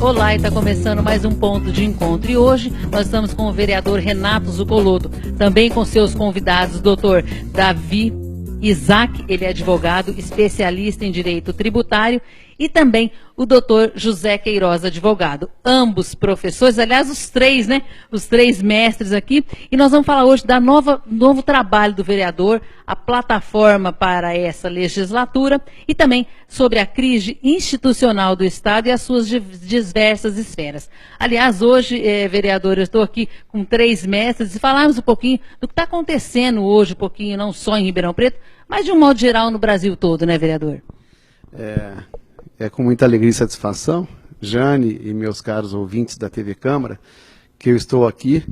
Olá, e está começando mais um ponto de encontro. E hoje nós estamos com o vereador Renato Zuccolotto, também com seus convidados, o doutor Davi Isaac, ele é advogado, especialista em direito tributário, e também o doutor José Queiroz, advogado. Ambos professores, aliás, os três, né? Os três mestres aqui. E nós vamos falar hoje do novo trabalho do vereador, a plataforma para essa legislatura e também sobre a crise institucional do Estado e as suas diversas esferas. Aliás, hoje, vereador, eu estou aqui com três mestres e falarmos um pouquinho do que está acontecendo hoje, um pouquinho não só em Ribeirão Preto, mas de um modo geral no Brasil todo, né, vereador? É com muita alegria e satisfação, Jane e meus caros ouvintes da TV Câmara, que eu estou aqui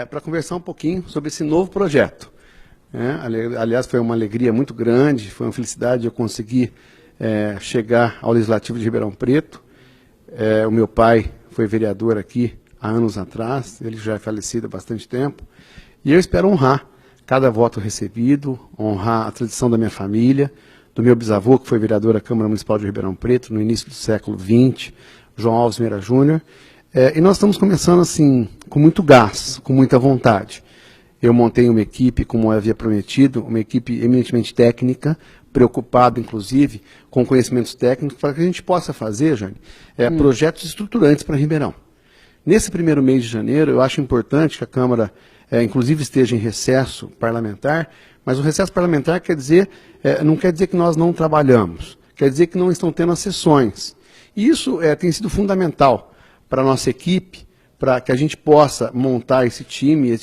para conversar um pouquinho sobre esse novo projeto. Aliás, foi uma alegria muito grande, foi uma felicidade eu conseguir chegar ao Legislativo de Ribeirão Preto. O meu pai foi vereador aqui há anos atrás, ele já é falecido há bastante tempo, e eu espero honrar cada voto recebido, honrar a tradição da minha família, do meu bisavô, que foi vereador da Câmara Municipal de Ribeirão Preto, no início do século XX, João Alves Meira Júnior. E nós estamos começando assim, com muito gás, com muita vontade. Eu montei uma equipe, como eu havia prometido, uma equipe eminentemente técnica, preocupada, inclusive, com conhecimentos técnicos, para que a gente possa fazer, Jane, projetos estruturantes para Ribeirão. Nesse primeiro mês de janeiro, eu acho importante que a Câmara, inclusive, esteja em recesso parlamentar, mas o recesso parlamentar não quer dizer que nós não trabalhamos, quer dizer que não estão tendo as sessões. E isso tem sido fundamental para a nossa equipe, para que a gente possa montar esse time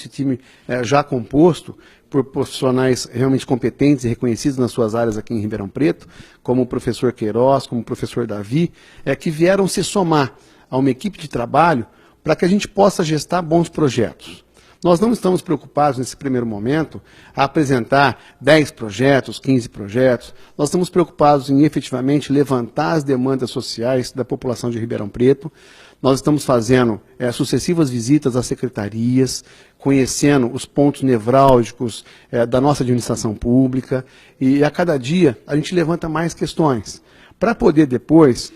já composto por profissionais realmente competentes e reconhecidos nas suas áreas aqui em Ribeirão Preto, como o professor Queiroz, como o professor Davi, que vieram se somar a uma equipe de trabalho para que a gente possa gestar bons projetos. Nós não estamos preocupados, nesse primeiro momento, a apresentar 10 projetos, 15 projetos. Nós estamos preocupados em, efetivamente, levantar as demandas sociais da população de Ribeirão Preto. Nós estamos fazendo sucessivas visitas às secretarias, conhecendo os pontos nevrálgicos da nossa administração pública. E, a cada dia, a gente levanta mais questões, para poder, depois,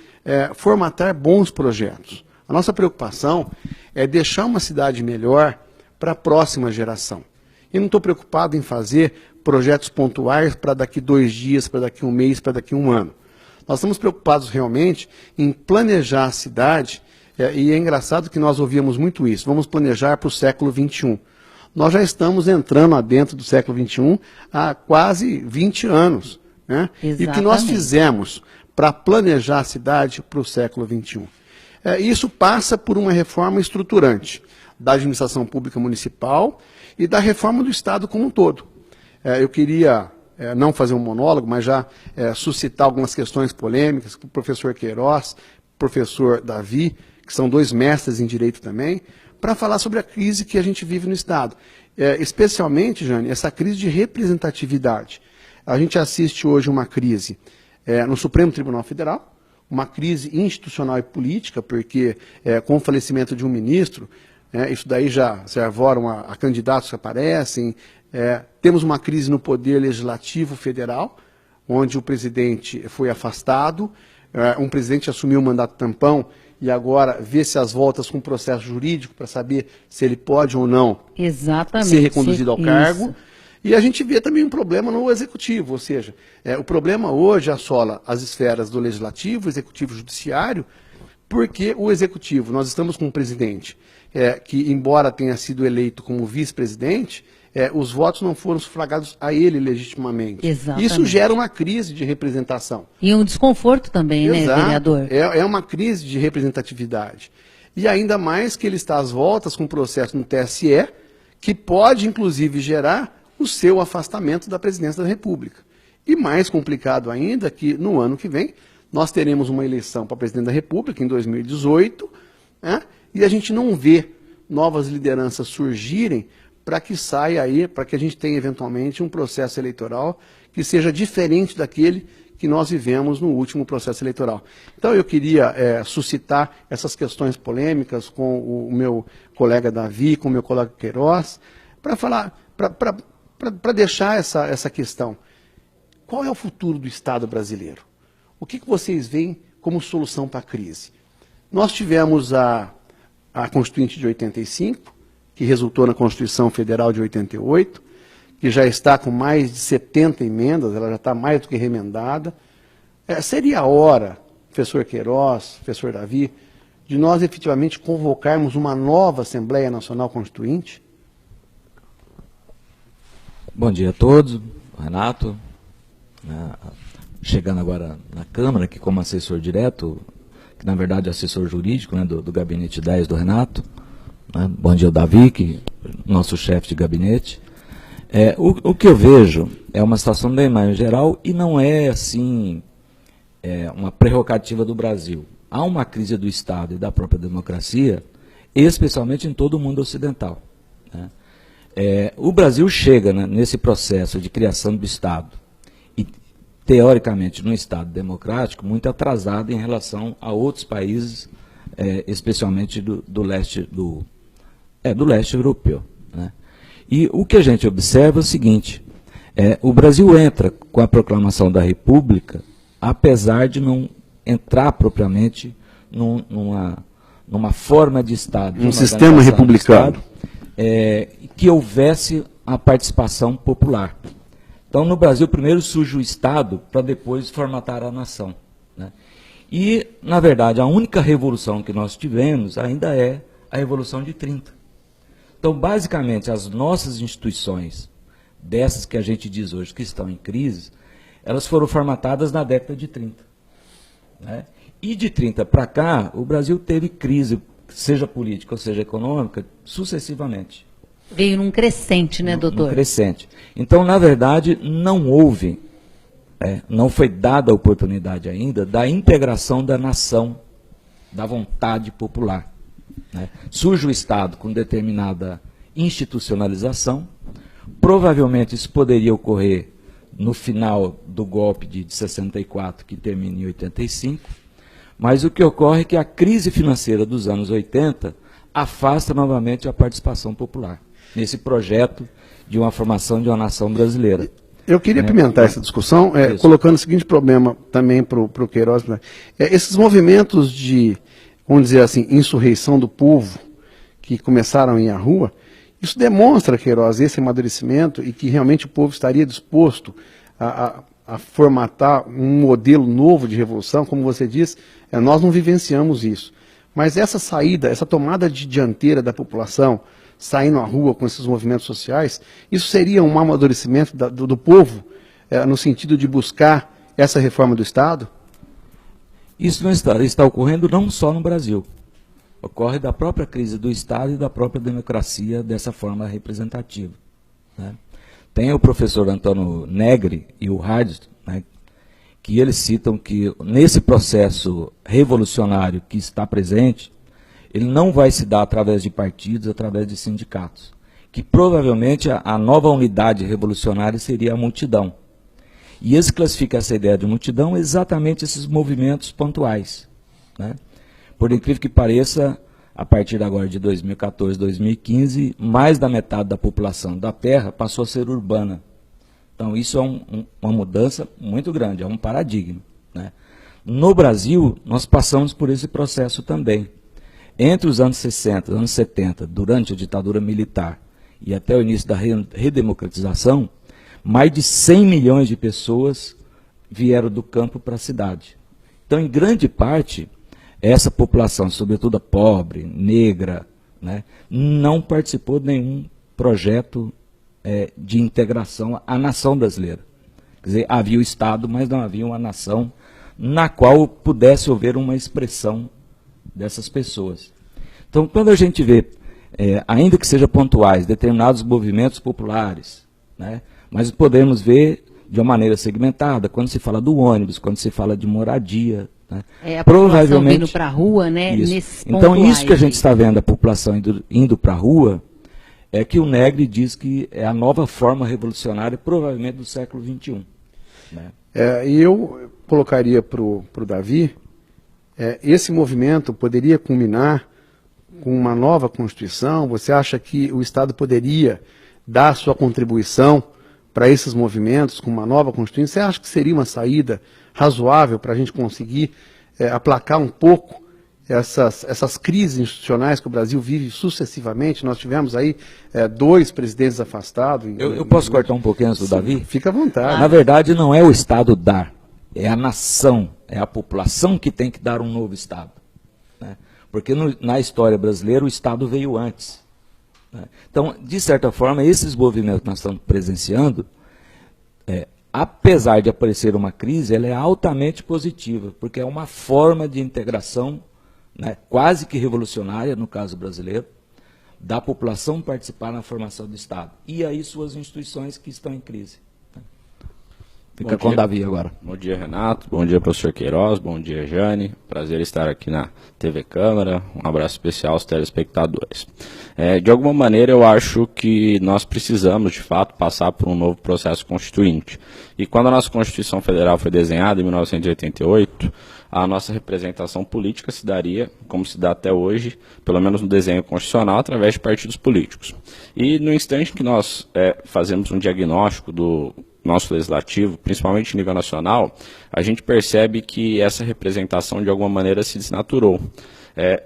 formatar bons projetos. A nossa preocupação é deixar uma cidade melhor para a próxima geração. E não estou preocupado em fazer projetos pontuais para daqui 2 dias, para daqui 1 mês, para daqui 1 ano. Nós estamos preocupados realmente em planejar a cidade, e é engraçado que nós ouvíamos muito isso, vamos planejar para o século XXI. Nós já estamos entrando lá dentro do século XXI há quase 20 anos. Né? E o que nós fizemos para planejar a cidade para o século XXI? Isso passa por uma reforma estruturante da administração pública municipal e da reforma do Estado como um todo. Eu queria não fazer um monólogo, mas já suscitar algumas questões polêmicas com o professor Queiroz, professor Davi, que são 2 mestres em direito também, para falar sobre a crise que a gente vive no Estado. Especialmente, Jane, essa crise de representatividade. A gente assiste hoje uma crise no Supremo Tribunal Federal, uma crise institucional e política, porque com o falecimento de um ministro, isso daí já se arvoram a candidatos que aparecem. Temos uma crise no Poder Legislativo Federal, onde o presidente foi afastado, um presidente assumiu o mandato tampão e agora vê-se as voltas com o processo jurídico para saber se ele pode ou não ser reconduzido ao cargo. E a gente vê também um problema no Executivo, ou seja, o problema hoje assola as esferas do Legislativo, Executivo e Judiciário, porque o Executivo, nós estamos com um presidente que, embora tenha sido eleito como vice-presidente, os votos não foram sufragados a ele legitimamente. Exatamente. Isso gera uma crise de representação. E um desconforto também, né, vereador? É uma crise de representatividade. E ainda mais que ele está às voltas com um processo no TSE, que pode, inclusive, gerar o seu afastamento da presidência da República. E mais complicado ainda que, no ano que vem, nós teremos uma eleição para presidente da República, em 2018, e a gente não vê novas lideranças surgirem para que saia aí, para que a gente tenha eventualmente um processo eleitoral que seja diferente daquele que nós vivemos no último processo eleitoral. Então eu queria suscitar essas questões polêmicas com o meu colega Davi, com o meu colega Queiroz, para falar, para deixar essa questão. Qual é o futuro do Estado brasileiro? O que vocês veem como solução para a crise? Nós tivemos a Constituinte de 85, que resultou na Constituição Federal de 88, que já está com mais de 70 emendas, ela já está mais do que remendada. Seria a hora, professor Queiroz, professor Davi, de nós efetivamente convocarmos uma nova Assembleia Nacional Constituinte? Bom dia a todos, Renato, chegando agora na Câmara, aqui como assessor direto, que na verdade é assessor jurídico, né, do Gabinete 10 do Renato. Bom dia ao Davi, que nosso chefe de gabinete. O que eu vejo é uma situação bem mais geral e não é assim uma prerrogativa do Brasil. Há uma crise do Estado e da própria democracia, especialmente em todo o mundo ocidental, né? O Brasil chega, né, nesse processo de criação do Estado, e teoricamente num Estado democrático, muito atrasado em relação a outros países, especialmente do leste europeu, né? E o que a gente observa é o seguinte: o Brasil entra com a proclamação da República, apesar de não entrar propriamente numa forma de Estado, um sistema republicano, que houvesse a participação popular. Então, no Brasil, primeiro surge o Estado para depois formatar a nação, né? E, na verdade, a única revolução que nós tivemos ainda é a Revolução de 30. Então, basicamente, as nossas instituições, dessas que a gente diz hoje que estão em crise, elas foram formatadas na década de 30. Né? E de 30 para cá, o Brasil teve crise, seja política ou seja econômica, sucessivamente. Veio num crescente, né, doutor? Num crescente. Então, na verdade, não houve, não foi dada a oportunidade ainda da integração da nação, da vontade popular, né? Surge o Estado com determinada institucionalização. Provavelmente isso poderia ocorrer no final do golpe de 64, que termina em 85, mas o que ocorre é que a crise financeira dos anos 80 afasta novamente a participação popular nesse projeto de uma formação de uma nação brasileira. Eu queria apimentar essa discussão, colocando o seguinte problema também para o Queiroz. Esses movimentos de, vamos dizer assim, insurreição do povo, que começaram a ir à rua, isso demonstra, Queiroz, esse amadurecimento e que realmente o povo estaria disposto a formatar um modelo novo de revolução. Como você diz, nós não vivenciamos isso. Mas essa saída, essa tomada de dianteira da população, saindo à rua com esses movimentos sociais, isso seria um amadurecimento do povo, no sentido de buscar essa reforma do Estado? Isso não está ocorrendo não só no Brasil. Ocorre da própria crise do Estado e da própria democracia dessa forma representativa, né? Tem o professor Antônio Negri e o Hardison, né, que eles citam que nesse processo revolucionário que está presente, ele não vai se dar através de partidos, através de sindicatos, que provavelmente a nova unidade revolucionária seria a multidão. E eles classificam essa ideia de multidão exatamente esses movimentos pontuais, né? Por incrível que pareça, a partir agora de 2014, 2015, mais da metade da população da Terra passou a ser urbana. Então isso é uma mudança muito grande, é um paradigma, né? No Brasil, nós passamos por esse processo também. Entre os anos 60 e anos 70, durante a ditadura militar e até o início da redemocratização, mais de 100 milhões de pessoas vieram do campo para a cidade. Então, em grande parte, essa população, sobretudo a pobre, negra, né, não participou de nenhum projeto de integração à nação brasileira. Quer dizer, havia o Estado, mas não havia uma nação na qual pudesse haver uma expressão dessas pessoas. Então, quando a gente vê, ainda que seja pontuais, determinados movimentos populares, né, mas podemos ver de uma maneira segmentada, quando se fala do ônibus, quando se fala de moradia, né, a provavelmente indo para a rua, né? Nesses então, isso que a gente está vendo, a população indo para a rua, é que o Negri diz que é a nova forma revolucionária, provavelmente do século XXI. Né? E eu colocaria para o Davi, esse movimento poderia culminar com uma nova Constituição? Você acha que o Estado poderia dar sua contribuição para esses movimentos com uma nova Constituição? Você acha que seria uma saída razoável para a gente conseguir aplacar um pouco essas crises institucionais que o Brasil vive sucessivamente. Nós tivemos aí 2 presidentes afastados. Eu posso cortar um pouquinho antes do Davi? Fica à vontade. Na verdade, não é o Estado dar, é a nação, é a população que tem que dar um novo Estado. Né? Porque na história brasileira o Estado veio antes. Né? Então, de certa forma, esses movimentos que nós estamos presenciando, apesar de aparecer uma crise, ela é altamente positiva, porque é uma forma de integração, né, quase que revolucionária, no caso brasileiro, da população participar na formação do Estado. E aí suas instituições que estão em crise. Fica com o Davi agora. Bom dia, Renato. Bom dia, professor Queiroz. Bom dia, Jane. Prazer estar aqui na TV Câmara. Um abraço especial aos telespectadores. De alguma maneira, eu acho que nós precisamos, de fato, passar por um novo processo constituinte. E quando a nossa Constituição Federal foi desenhada, em 1988, a nossa representação política se daria, como se dá até hoje, pelo menos no desenho constitucional, através de partidos políticos. E no instante que nós fazemos um diagnóstico do nosso legislativo, principalmente em nível nacional, a gente percebe que essa representação de alguma maneira se desnaturou.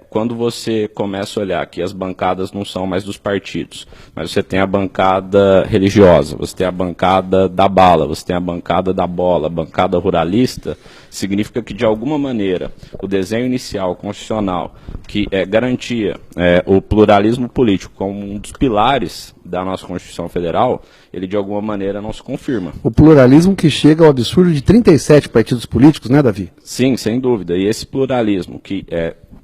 Quando você começa a olhar que as bancadas não são mais dos partidos, mas você tem a bancada religiosa, você tem a bancada da bala, você tem a bancada da bola, a bancada ruralista, significa que de alguma maneira o desenho inicial constitucional que garantia o pluralismo político como um dos pilares da nossa Constituição Federal, ele de alguma maneira não se confirma. O pluralismo que chega ao absurdo de 37 partidos políticos, né, Davi? Sim, sem dúvida. E esse pluralismo que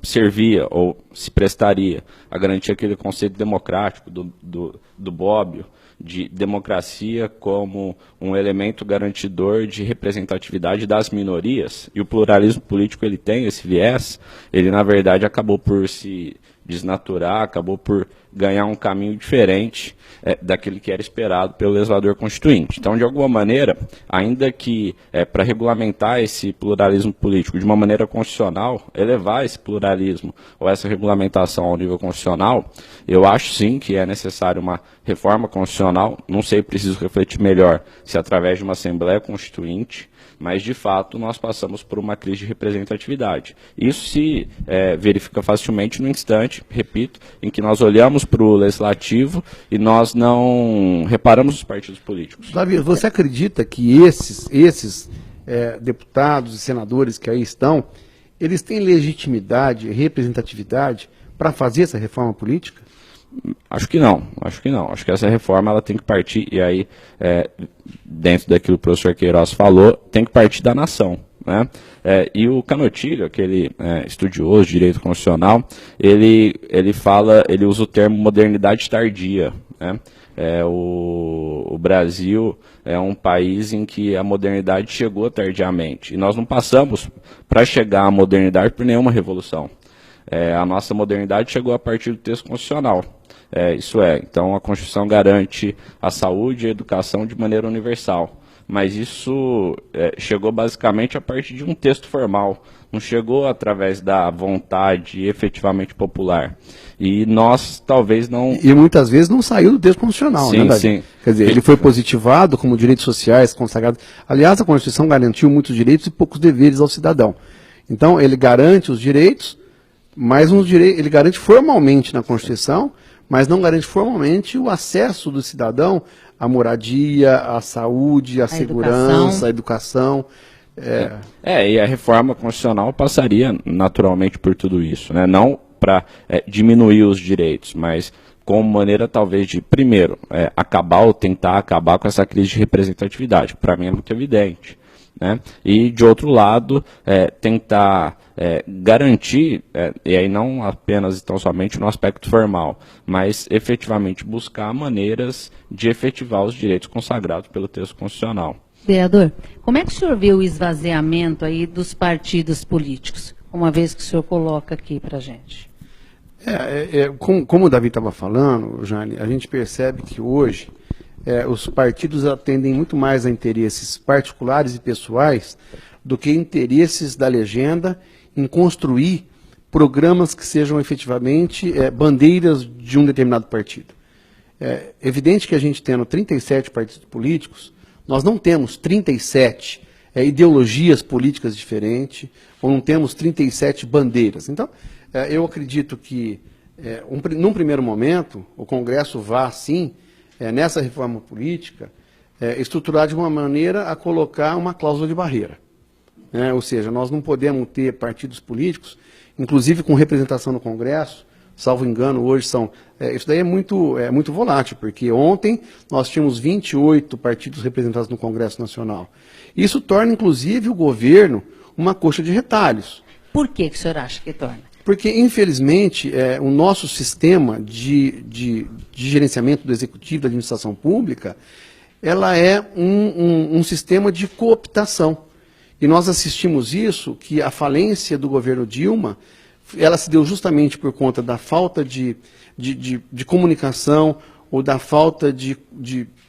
servia ou se prestaria a garantir aquele conceito democrático do Bobbio, de democracia como um elemento garantidor de representatividade das minorias, e o pluralismo político ele tem esse viés, ele na verdade acabou por se desnaturar, acabou por ganhar um caminho diferente daquele que era esperado pelo legislador constituinte. Então, de alguma maneira, ainda que para regulamentar esse pluralismo político de uma maneira constitucional, elevar esse pluralismo ou essa regulamentação ao nível constitucional, eu acho sim que é necessário uma reforma constitucional. Não sei, preciso refletir melhor se através de uma Assembleia Constituinte, mas de fato nós passamos por uma crise de representatividade. Isso se verifica facilmente no instante, repito, em que nós olhamos para o legislativo e nós não reparamos os partidos políticos. Davi, você acredita que esses deputados e senadores que aí estão, eles têm legitimidade e representatividade para fazer essa reforma política? Acho que não. Acho que essa reforma ela tem que partir, e aí, dentro daquilo que o professor Queiroz falou, tem que partir da nação. Né? E o Canotilho, aquele estudioso de direito constitucional, ele usa o termo modernidade tardia. Né? O Brasil é um país em que a modernidade chegou tardiamente, e nós não passamos para chegar à modernidade por nenhuma revolução. A nossa modernidade chegou a partir do texto constitucional. Então a Constituição garante a saúde e a educação de maneira universal. Mas isso chegou basicamente a partir de um texto formal, não chegou através da vontade efetivamente popular. E nós talvez não... E muitas vezes não saiu do texto constitucional, sim, né, Davi? Sim. Quer dizer, ele foi positivado como direitos sociais consagrados. Aliás, a Constituição garantiu muitos direitos e poucos deveres ao cidadão. Então, ele garante os direitos, mas ele garante formalmente na Constituição, mas não garante formalmente o acesso do cidadão à moradia, à saúde, à segurança, à educação. E a reforma constitucional passaria naturalmente por tudo isso, né? Não para diminuir os direitos, mas como maneira talvez de, primeiro, acabar ou tentar acabar com essa crise de representatividade, que para mim é muito evidente. Né? E, de outro lado, tentar garantir, e aí não apenas e tão somente no aspecto formal, mas efetivamente buscar maneiras de efetivar os direitos consagrados pelo texto constitucional. Vereador, como é que o senhor vê o esvaziamento aí dos partidos políticos, uma vez que o senhor coloca aqui para a gente? Como o Davi estava falando, Jane, a gente percebe que hoje os partidos atendem muito mais a interesses particulares e pessoais do que interesses da legenda em construir programas que sejam efetivamente bandeiras de um determinado partido. É evidente que a gente tendo 37 partidos políticos, nós não temos 37 ideologias políticas diferentes, ou não temos 37 bandeiras. Então, eu acredito que, num primeiro momento, o Congresso vá, sim, nessa reforma política, estruturar de uma maneira a colocar uma cláusula de barreira. Ou seja, nós não podemos ter partidos políticos, inclusive com representação no Congresso, salvo engano, hoje são... isso daí é muito volátil, porque ontem nós tínhamos 28 partidos representados no Congresso Nacional. Isso torna, inclusive, o governo uma coxa de retalhos. Por que o senhor acha que torna? Porque, infelizmente, o nosso sistema de gerenciamento do executivo, da administração pública, ela é um sistema de cooptação. E nós assistimos isso, que a falência do governo Dilma, ela se deu justamente por conta da falta de comunicação ou da falta de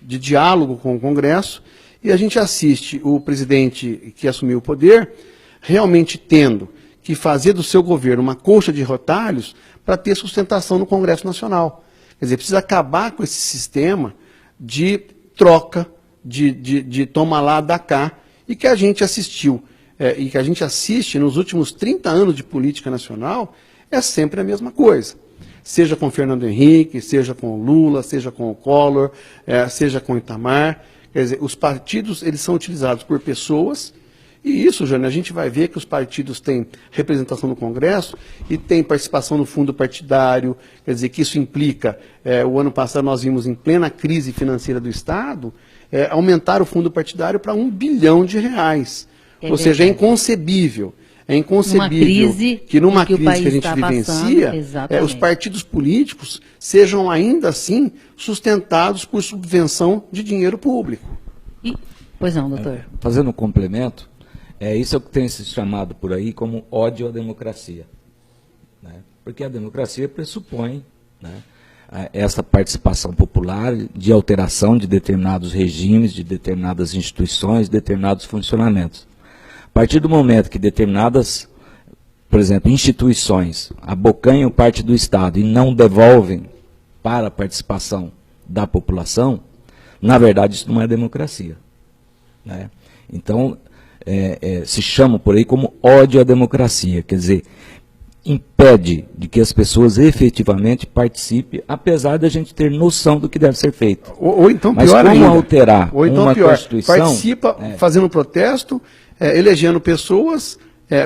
diálogo com o Congresso, e a gente assiste o presidente que assumiu o poder realmente tendo que fazer do seu governo uma coxa de retalhos para ter sustentação no Congresso Nacional. Quer dizer, precisa acabar com esse sistema de troca, de toma lá, dá cá, e que a gente assistiu, e que a gente assiste nos últimos 30 anos de política nacional, é sempre a mesma coisa. Seja com Fernando Henrique, seja com o Lula, seja com o Collor, seja com o Itamar. Quer dizer, os partidos, eles são utilizados por pessoas, e isso, Jânio, a gente vai ver que os partidos têm representação no Congresso e têm participação no fundo partidário, quer dizer, que isso implica, o ano passado nós vimos em plena crise financeira do Estado, aumentar o fundo partidário para R$1 bilhão. Ou seja, é inconcebível. É inconcebível que numa crise que a gente vivencia, os partidos políticos sejam ainda assim sustentados por subvenção de dinheiro público. Pois não, doutor. Fazendo um complemento, isso é o que tem se chamado por aí como ódio à democracia. Né? Porque a democracia pressupõe, né, essa participação popular de alteração de determinados regimes, de determinadas instituições, determinados funcionamentos. A partir do momento que determinadas, por exemplo, instituições abocanham parte do Estado e não devolvem para a participação da população, na verdade isso não é democracia. Né? Então, se chama por aí como ódio à democracia, quer dizer, impede de que as pessoas efetivamente participem, apesar da gente ter noção do que deve ser feito. Ou então mas pior como ainda, alterar ou então uma pior, Constituição... Participa fazendo protesto, elegendo pessoas,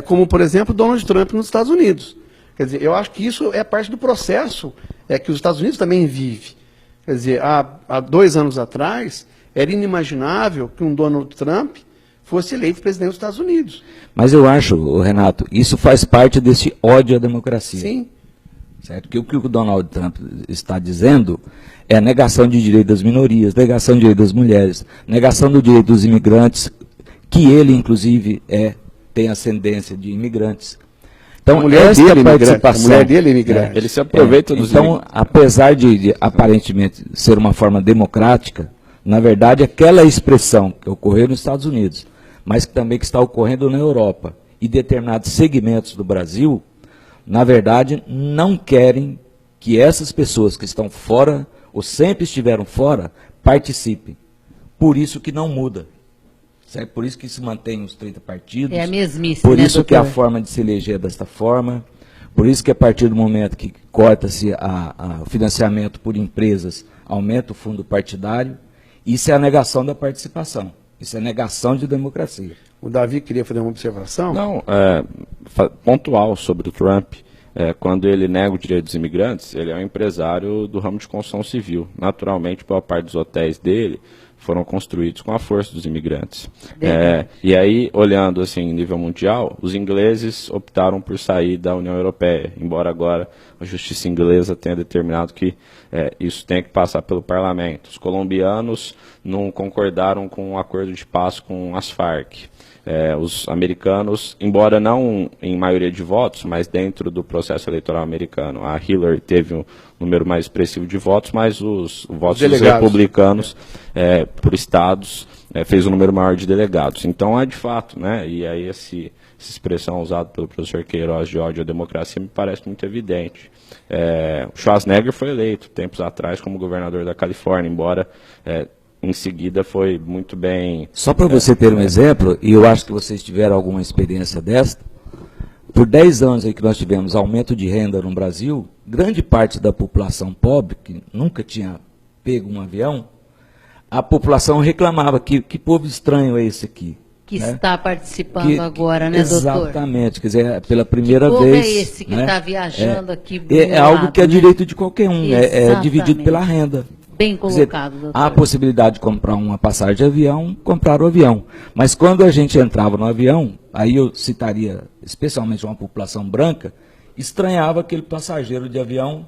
como, por exemplo, Donald Trump nos Estados Unidos. Quer dizer, eu acho que isso é parte do processo que os Estados Unidos também vive. Quer dizer, há 2 anos atrás, era inimaginável que um Donald Trump fosse eleito presidente dos Estados Unidos. Mas eu acho, Renato, isso faz parte desse ódio à democracia. Sim. Certo? Que o que o Donald Trump está dizendo é a negação de direitos das minorias, negação de direitos das mulheres, negação do direito dos imigrantes, que ele, inclusive, tem ascendência de imigrantes. Então, a mulher dele é imigrante. Ele se aproveita dos imigrantes. Então, apesar de aparentemente ser uma forma democrática, na verdade, aquela expressão que ocorreu nos Estados Unidos, mas que também está ocorrendo na Europa e determinados segmentos do Brasil, na verdade, não querem que essas pessoas que estão fora, ou sempre estiveram fora, participem. Por isso que não muda. Certo? Por isso que se mantém os 30 partidos. É a mesmice, por né, isso que doutor? a forma de se eleger é desta forma. Por isso que a partir do momento que corta-se o financiamento por empresas, aumenta o fundo partidário. Isso é a negação da participação. Isso é negação de democracia. O Davi queria fazer uma observação? Não, pontual sobre o Trump. Quando ele nega o direito dos imigrantes, ele é um empresário do ramo de construção civil. Naturalmente, boa parte dos hotéis dele foram construídos com a força dos imigrantes. E aí, olhando assim, em nível mundial, os ingleses optaram por sair da União Europeia, embora agora a justiça inglesa tenha determinado que isso tem que passar pelo parlamento. Os colombianos não concordaram com um acordo de paz com as Farc. Os americanos, embora não em maioria de votos, mas dentro do processo eleitoral americano, a Hillary teve um número mais expressivo de votos, mas os votos dos republicanos por estados fez um número maior de delegados. Então de fato, né? E aí essa expressão usada pelo professor Queiroz de ódio à democracia me parece muito evidente. O Schwarzenegger foi eleito tempos atrás como governador da Califórnia, embora em seguida foi muito bem... Só para você ter um exemplo, e eu acho que vocês tiveram alguma experiência desta, por 10 anos aí que nós tivemos aumento de renda no Brasil, grande parte da população pobre, que nunca tinha pego um avião, a população reclamava que povo estranho é esse aqui. Que né? está participando agora, né, doutor? Exatamente, quer dizer, pela primeira Que povo vez... é esse que está viajando aqui? É algo que é direito de qualquer um, é Exatamente. dividido pela renda. Bem Quer dizer, colocado, doutor. há a possibilidade de comprar uma passagem de avião, comprar o avião. Mas quando a gente entrava no avião, aí eu citaria especialmente uma população branca, estranhava aquele passageiro de avião.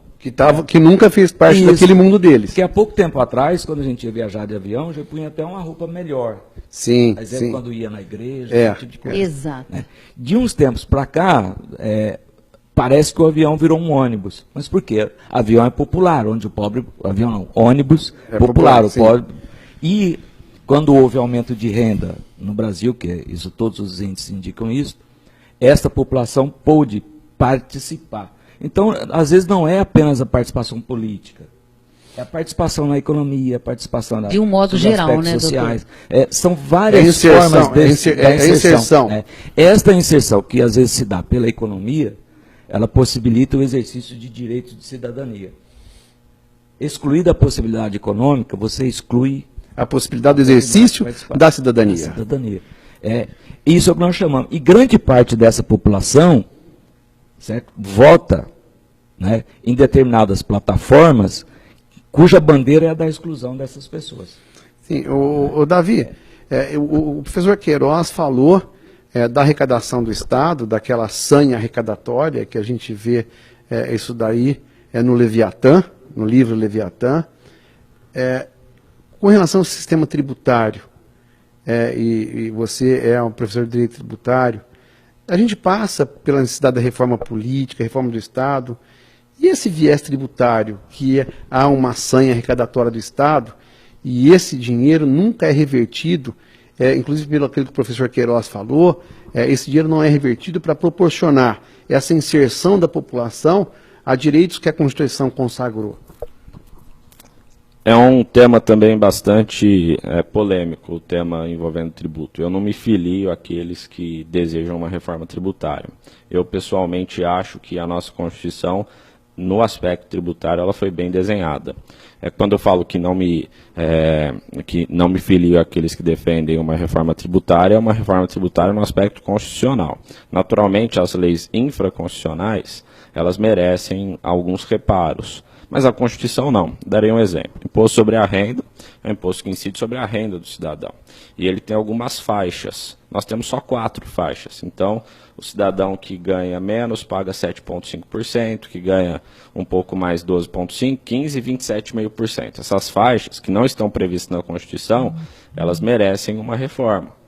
Que nunca fez parte Isso. daquele mundo deles. Porque há pouco tempo atrás, quando a gente ia viajar de avião, já punha até uma roupa melhor. Sim, Por exemplo, sim. quando ia na igreja, É. esse tipo de coisa. Exato. né? De uns tempos para cá, parece que o avião virou um ônibus. Mas por quê? Avião é popular, onde o pobre... Avião não, ônibus É popular. popular, O sim. pobre, e quando houve aumento de renda no Brasil, que isso todos os índices indicam isso, esta população pôde participar. Então, às vezes não é apenas a participação política. É a participação na economia, a participação De um modo nos geral, aspectos né, sociais. São várias É inserção, formas é da inserção. né? Esta inserção, que às vezes se dá pela economia, ela possibilita o exercício de direitos de cidadania. Excluída a possibilidade econômica, você exclui A possibilidade do exercício da cidadania. cidadania. Isso é o que nós chamamos. E grande parte dessa população, certo, vota, né, em determinadas plataformas cuja bandeira é a da exclusão dessas pessoas. Sim, o Davi, o professor Queiroz falou da arrecadação do Estado, daquela sanha arrecadatória que a gente vê isso daí no Leviatã, no livro Leviatã. Com relação ao sistema tributário, e você é um professor de direito tributário, a gente passa pela necessidade da reforma política, reforma do Estado, e esse viés tributário, que há uma sanha arrecadatória do Estado, e esse dinheiro nunca é revertido, inclusive pelo aquilo que o professor Queiroz falou, esse dinheiro não é revertido para proporcionar essa inserção da população a direitos que a Constituição consagrou. É um tema também bastante polêmico, o tema envolvendo tributo. Eu não me filio àqueles que desejam uma reforma tributária. Eu, pessoalmente, acho que a nossa Constituição, no aspecto tributário, ela foi bem desenhada. Quando eu falo que não me filio àqueles que defendem uma reforma tributária, é uma reforma tributária no aspecto constitucional. Naturalmente, as leis infraconstitucionais, elas merecem alguns reparos. Mas a Constituição não. Darei um exemplo. Imposto sobre a renda é um imposto que incide sobre a renda do cidadão. E ele tem algumas faixas. Nós temos só 4 faixas. Então, o cidadão que ganha menos paga 7,5%, que ganha um pouco mais 12,5%, 15% e 27,5%. Essas faixas, que não estão previstas na Constituição, elas merecem uma reforma.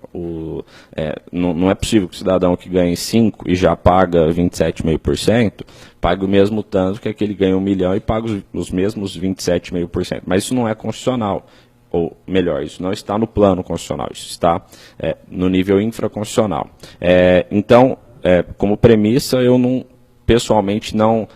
Não é possível que o cidadão que ganhe 5 e já paga 27,5% pague o mesmo tanto que aquele ganha 1 milhão e paga os mesmos 27,5%. Mas isso não é constitucional. Ou melhor, isso não está no plano constitucional, isso está no nível infraconstitucional. Então, como premissa, eu pessoalmente não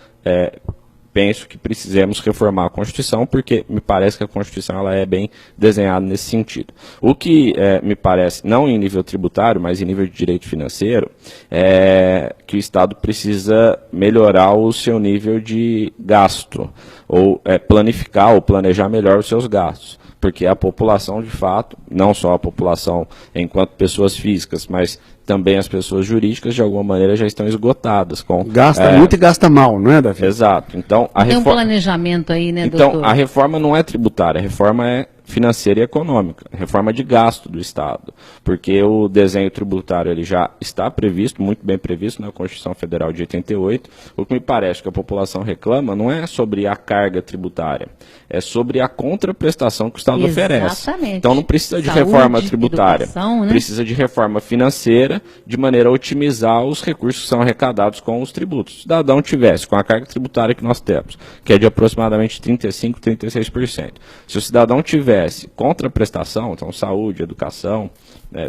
penso que precisemos reformar a Constituição, porque me parece que a Constituição ela é bem desenhada nesse sentido. O que me parece, não em nível tributário, mas em nível de direito financeiro, é que o Estado precisa melhorar o seu nível de gasto, ou planificar ou planejar melhor os seus gastos. Porque a população, de fato, não só a população enquanto pessoas físicas, mas também as pessoas jurídicas, de alguma maneira, já estão esgotadas. Gasta muito e gasta mal, não é, Davi? Exato. Então, Tem um planejamento aí, né, então, doutor? a reforma não é tributária, a reforma é financeira e econômica, reforma de gasto do Estado, porque o desenho tributário ele já está previsto, muito bem previsto na Constituição Federal de 88, o que me parece que a população reclama não é sobre a carga tributária, é sobre a contraprestação que o Estado oferece. Então não precisa de reforma tributária, educação, né? Precisa de reforma financeira, de maneira a otimizar os recursos que são arrecadados com os tributos. Se o cidadão tivesse com a carga tributária que nós temos, que é de aproximadamente 35%, 36%, se o cidadão tivesse contraprestação, então saúde, educação,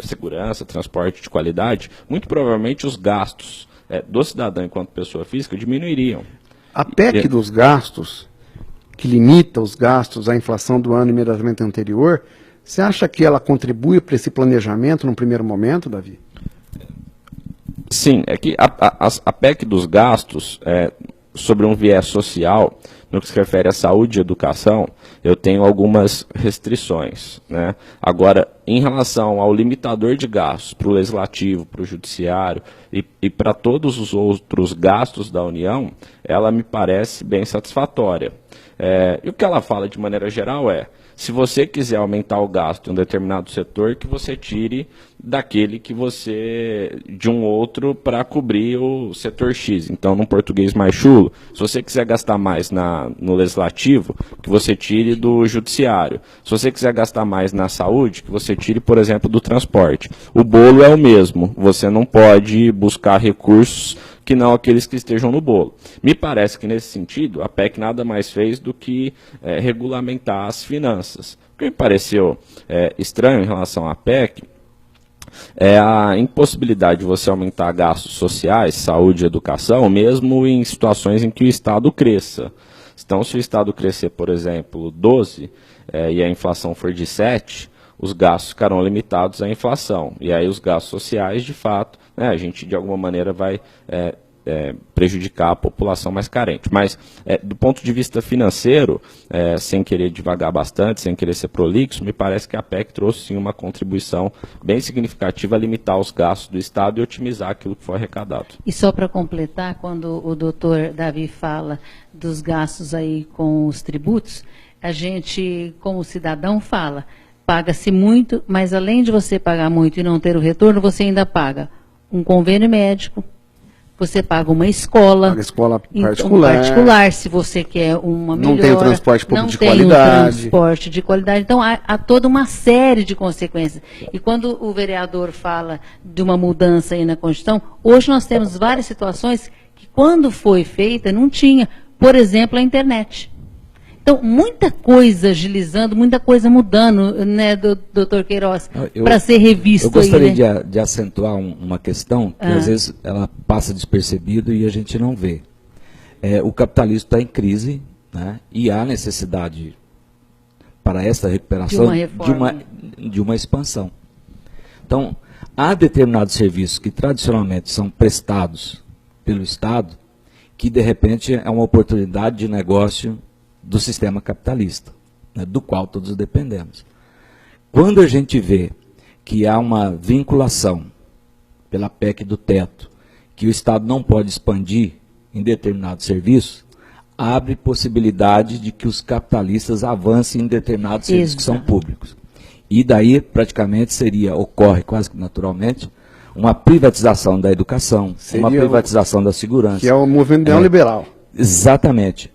segurança, transporte de qualidade, muito provavelmente os gastos do cidadão enquanto pessoa física diminuiriam. A PEC dos gastos, que limita os gastos à inflação do ano imediatamente anterior, Você acha que ela contribui para esse planejamento num primeiro momento, Davi? Sim, é que a PEC dos gastos, sobre um viés social, no que se refere à saúde e educação, eu tenho algumas restrições, né? Agora, em relação ao limitador de gastos para o legislativo, para o judiciário e para todos os outros gastos da União, ela me parece bem satisfatória. E o que ela fala de maneira geral se você quiser aumentar o gasto em um determinado setor, que você tire daquele de um outro para cobrir o setor X. Então, num português mais chulo, se você quiser gastar mais no legislativo, que você tire do judiciário. Se você quiser gastar mais na saúde, que você tire, por exemplo, do transporte. O bolo é o mesmo, você não pode buscar recursos que não aqueles que estejam no bolo. Me parece que, nesse sentido, a PEC nada mais fez do que regulamentar as finanças. O que me pareceu estranho em relação à PEC é a impossibilidade de você aumentar gastos sociais, saúde e educação, mesmo em situações em que o Estado cresça. Então, se o Estado crescer, por exemplo, 12, e a inflação for de 7, os gastos ficarão limitados à inflação. E aí os gastos sociais, de fato, a gente de alguma maneira vai prejudicar a população mais carente. Mas, do ponto de vista financeiro, sem querer divagar bastante, sem querer ser prolixo, me parece que a PEC trouxe sim uma contribuição bem significativa a limitar os gastos do Estado e otimizar aquilo que foi arrecadado. E só para completar, quando o doutor Davi fala dos gastos aí com os tributos, a gente, como cidadão, fala, paga-se muito, mas além de você pagar muito e não ter o retorno, você ainda paga um convênio médico, você paga uma escola, particular, se você quer uma melhora. Não tem o transporte público de qualidade. Não tem o transporte de qualidade. Então, há toda uma série de consequências. E quando o vereador fala de uma mudança aí na Constituição, hoje nós temos várias situações que, quando foi feita, não tinha. Por exemplo, a internet. Então, muita coisa agilizando, muita coisa mudando, né, doutor Queiroz, para ser revisto. Eu gostaria aí, né? de acentuar uma questão que às vezes ela passa despercebido e a gente não vê. O capitalismo está em crise, né, e há necessidade para essa recuperação de uma expansão. Então, há determinados serviços que tradicionalmente são prestados pelo Estado, que de repente é uma oportunidade de negócio do sistema capitalista, né, do qual todos dependemos. Quando a gente vê que há uma vinculação pela PEC do teto, que o Estado não pode expandir em determinados serviços, abre possibilidade de que os capitalistas avancem em determinados serviços que são públicos. E daí, praticamente, ocorre quase que naturalmente, uma privatização da educação, uma privatização da segurança. Que é o movimento neoliberal. Exatamente.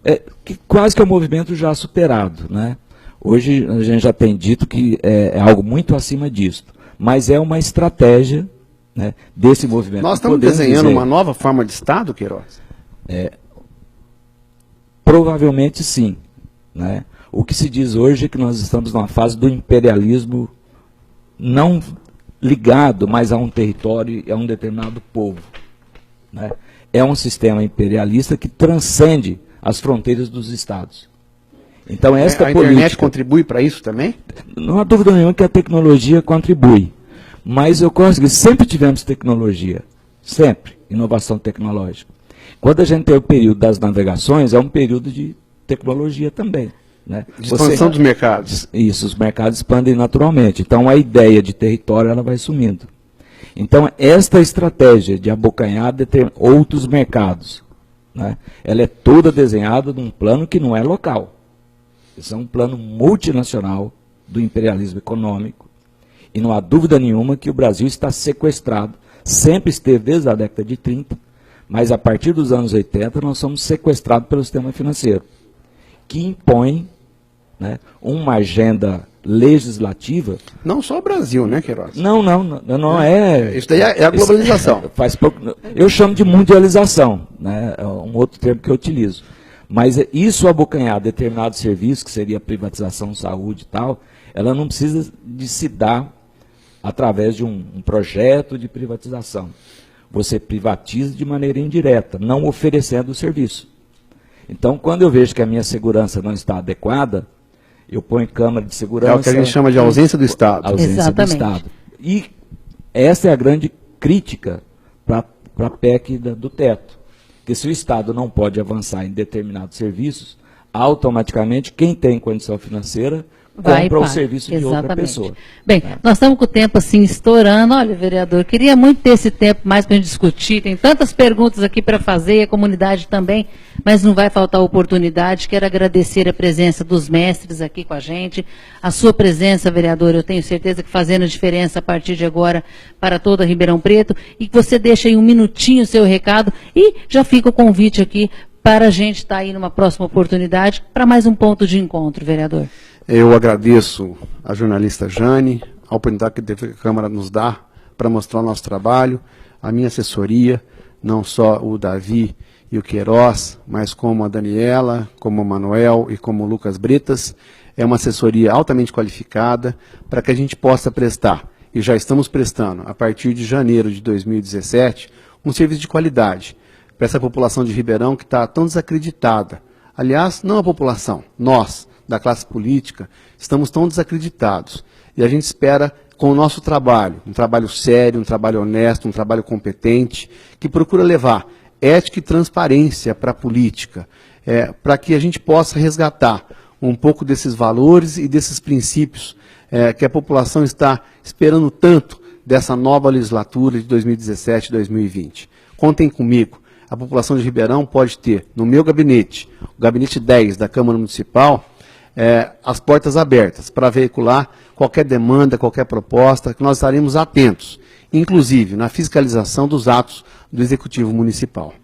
Quase que é um movimento já superado, né? Hoje a gente já tem dito que é algo muito acima disso, mas é uma estratégia, né, desse movimento. Nós estamos desenhando uma nova forma de Estado, Queiroz? Provavelmente sim, né? O que se diz hoje é que nós estamos numa fase do imperialismo não ligado mais a um território e a um determinado povo, né? É um sistema imperialista que transcende as fronteiras dos estados. Então, esta política... A internet contribui para isso também? Não há dúvida nenhuma que a tecnologia contribui. Mas eu considero que sempre tivemos tecnologia. Sempre. Inovação tecnológica. Quando a gente tem o período das navegações, é um período de tecnologia também, né? De expansão dos mercados. Isso, os mercados expandem naturalmente. Então, a ideia de território ela vai sumindo. Então, esta estratégia de abocanhar outros mercados, né, ela é toda desenhada num plano que não é local. Isso é um plano multinacional do imperialismo econômico. E não há dúvida nenhuma que o Brasil está sequestrado. Sempre esteve desde a década de 30, mas a partir dos anos 80 nós somos sequestrados pelo sistema financeiro, que impõe, né, uma agenda legislativa. Não só o Brasil, né, Queiroz? Não é. Isso daí é a globalização. Eu chamo de mundialização, né, é um outro termo que eu utilizo. Mas isso abocanhar determinados serviços, que seria a privatização, saúde e tal, ela não precisa de se dar através de um projeto de privatização. Você privatiza de maneira indireta, não oferecendo o serviço. Então, quando eu vejo que a minha segurança não está adequada, Eu ponho câmara de segurança. É o que a gente chama de ausência do Estado. Ausência Exatamente. do Estado. E essa é a grande crítica para a PEC do teto. Porque se o Estado não pode avançar em determinados serviços, automaticamente quem tem condição financeira compra o serviço de outra pessoa. Bem, nós estamos com o tempo assim estourando. Olha, vereador, queria muito ter esse tempo mais para a gente discutir. Tem tantas perguntas aqui para fazer, a comunidade também, mas não vai faltar oportunidade. Quero agradecer a presença dos mestres aqui com a gente, a sua presença, vereador, eu tenho certeza que fazendo diferença a partir de agora para toda Ribeirão Preto, e que você deixe aí um minutinho o seu recado e já fica o convite aqui para a gente estar aí numa próxima oportunidade para mais um ponto de encontro, vereador. Eu agradeço a jornalista Jane, a oportunidade que a TV Câmara nos dá para mostrar o nosso trabalho, a minha assessoria, não só o Davi e o Queiroz, mas como a Daniela, como o Manuel e como o Lucas Bretas. É uma assessoria altamente qualificada para que a gente possa prestar, e já estamos prestando, a partir de janeiro de 2017, um serviço de qualidade para essa população de Ribeirão que está tão desacreditada. Aliás, não a população, nós, da classe política, estamos tão desacreditados. E a gente espera, com o nosso trabalho, um trabalho sério, um trabalho honesto, um trabalho competente, que procura levar ética e transparência para a política, para que a gente possa resgatar um pouco desses valores e desses princípios que a população está esperando tanto dessa nova legislatura de 2017 e 2020. Contem comigo. A população de Ribeirão pode ter, no meu gabinete, o gabinete 10 da Câmara Municipal, as portas abertas para veicular qualquer demanda, qualquer proposta, que nós estaremos atentos, inclusive na fiscalização dos atos do Executivo Municipal.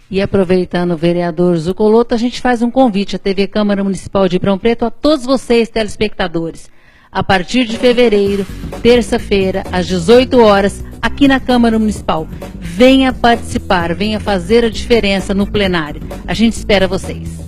E aproveitando o vereador Zucoloto, a gente faz um convite à TV Câmara Municipal de Ribeirão Preto, a todos vocês, telespectadores. A partir de fevereiro, terça-feira, às 18 horas, aqui na Câmara Municipal. Venha participar, venha fazer a diferença no plenário. A gente espera vocês.